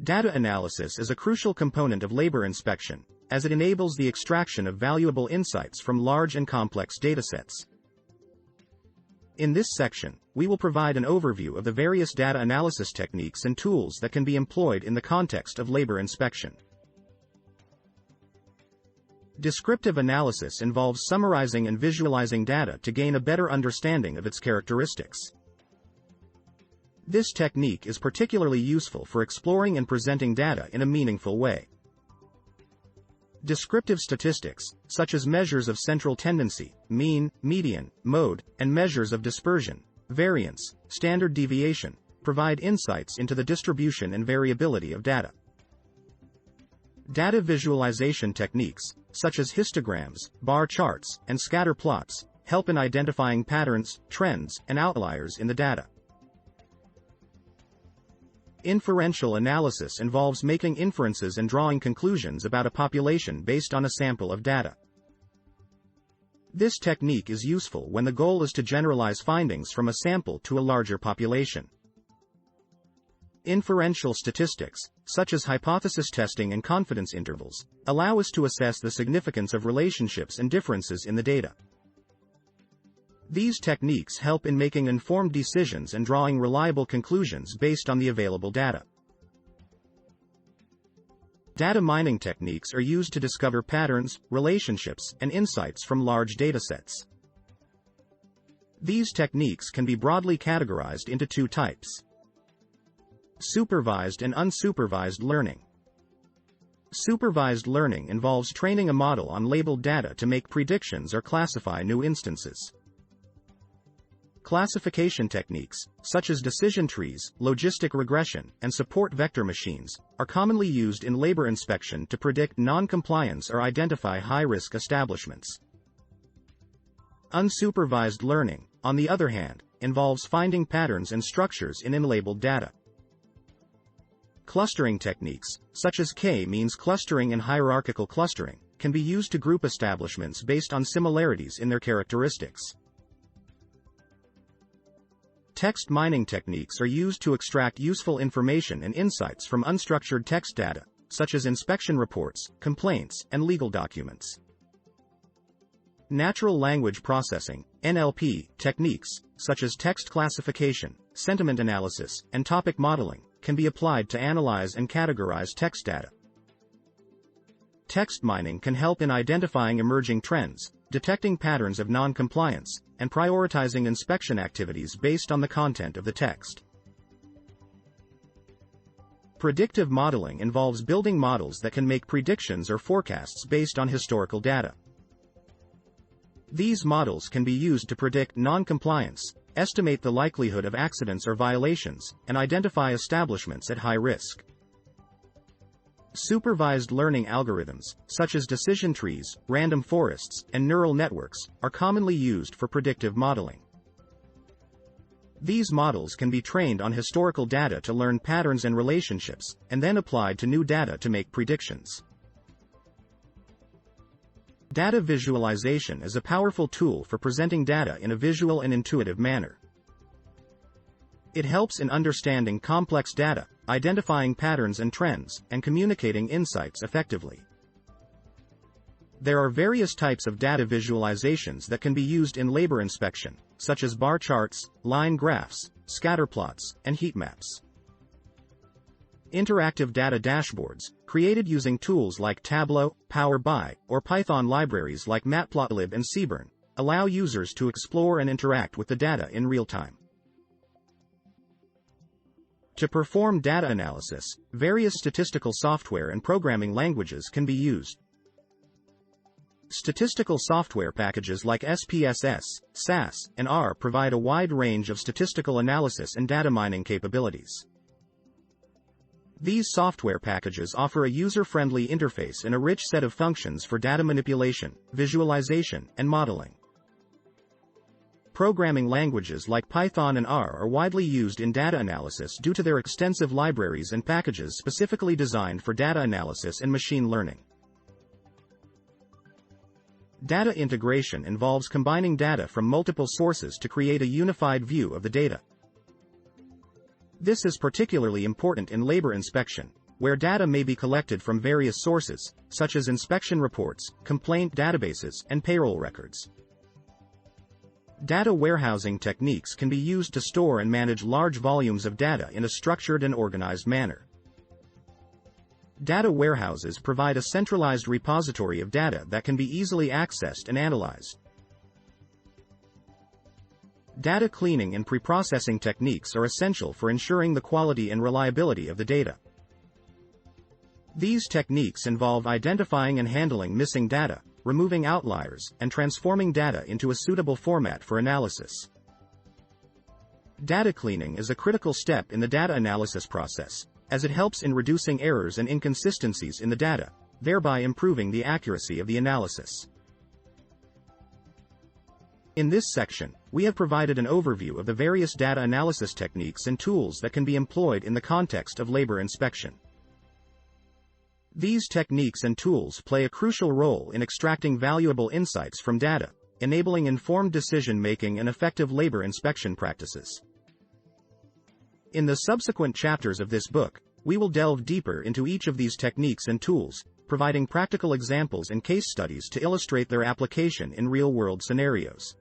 Data analysis is a crucial component of labor inspection, as it enables the extraction of valuable insights from large and complex datasets. In this section, we will provide an overview of the various data analysis techniques and tools that can be employed in the context of labor inspection. Descriptive analysis involves summarizing and visualizing data to gain a better understanding of its characteristics. This technique is particularly useful for exploring and presenting data in a meaningful way. Descriptive statistics, such as measures of central tendency, mean, median, mode, and measures of dispersion, variance, standard deviation, provide insights into the distribution and variability of data. Data visualization techniques, such as histograms, bar charts, and scatter plots, help in identifying patterns, trends, and outliers in the data. Inferential analysis involves making inferences and drawing conclusions about a population based on a sample of data. This technique is useful when the goal is to generalize findings from a sample to a larger population. Inferential statistics, such as hypothesis testing and confidence intervals, allow us to assess the significance of relationships and differences in the data. These techniques help in making informed decisions and drawing reliable conclusions based on the available data. Data mining techniques are used to discover patterns, relationships, and insights from large datasets. These techniques can be broadly categorized into two types: supervised and unsupervised learning. Supervised learning involves training a model on labeled data to make predictions or classify new instances. Classification techniques, such as decision trees, logistic regression, and support vector machines, are commonly used in labor inspection to predict non-compliance or identify high-risk establishments. Unsupervised learning, on the other hand, involves finding patterns and structures in unlabeled data. Clustering techniques, such as k-means clustering and hierarchical clustering, can be used to group establishments based on similarities in their characteristics. Text mining techniques are used to extract useful information and insights from unstructured text data, such as inspection reports, complaints, and legal documents. Natural language processing, NLP, techniques, such as text classification, sentiment analysis, and topic modeling, can be applied to analyze and categorize text data. Text mining can help in identifying emerging trends, detecting patterns of non-compliance, and prioritizing inspection activities based on the content of the text. Predictive modeling involves building models that can make predictions or forecasts based on historical data. These models can be used to predict non-compliance, estimate the likelihood of accidents or violations, and identify establishments at high risk. Supervised learning algorithms, such as decision trees, random forests, and neural networks, are commonly used for predictive modeling. These models can be trained on historical data to learn patterns and relationships, and then applied to new data to make predictions. Data visualization is a powerful tool for presenting data in a visual and intuitive manner. It helps in understanding complex data, identifying patterns and trends, and communicating insights effectively. There are various types of data visualizations that can be used in labor inspection, such as bar charts, line graphs, scatter plots, and heat maps. Interactive data dashboards, created using tools like Tableau, Power BI, or Python libraries like Matplotlib and Seaborn, allow users to explore and interact with the data in real time. To perform data analysis, various statistical software and programming languages can be used. Statistical software packages like SPSS, SAS, and R provide a wide range of statistical analysis and data mining capabilities. These software packages offer a user-friendly interface and a rich set of functions for data manipulation, visualization, and modeling. Programming languages like Python and R are widely used in data analysis due to their extensive libraries and packages specifically designed for data analysis and machine learning. Data integration involves combining data from multiple sources to create a unified view of the data. This is particularly important in labor inspection, where data may be collected from various sources, such as inspection reports, complaint databases, and payroll records. Data warehousing techniques can be used to store and manage large volumes of data in a structured and organized manner. Data warehouses provide a centralized repository of data that can be easily accessed and analyzed. Data cleaning and preprocessing techniques are essential for ensuring the quality and reliability of the data. These techniques involve identifying and handling missing data, removing outliers, and transforming data into a suitable format for analysis. Data cleaning is a critical step in the data analysis process, as it helps in reducing errors and inconsistencies in the data, thereby improving the accuracy of the analysis. In this section, we have provided an overview of the various data analysis techniques and tools that can be employed in the context of labor inspection. These techniques and tools play a crucial role in extracting valuable insights from data, enabling informed decision-making and effective labor inspection practices. In the subsequent chapters of this book, we will delve deeper into each of these techniques and tools, providing practical examples and case studies to illustrate their application in real-world scenarios.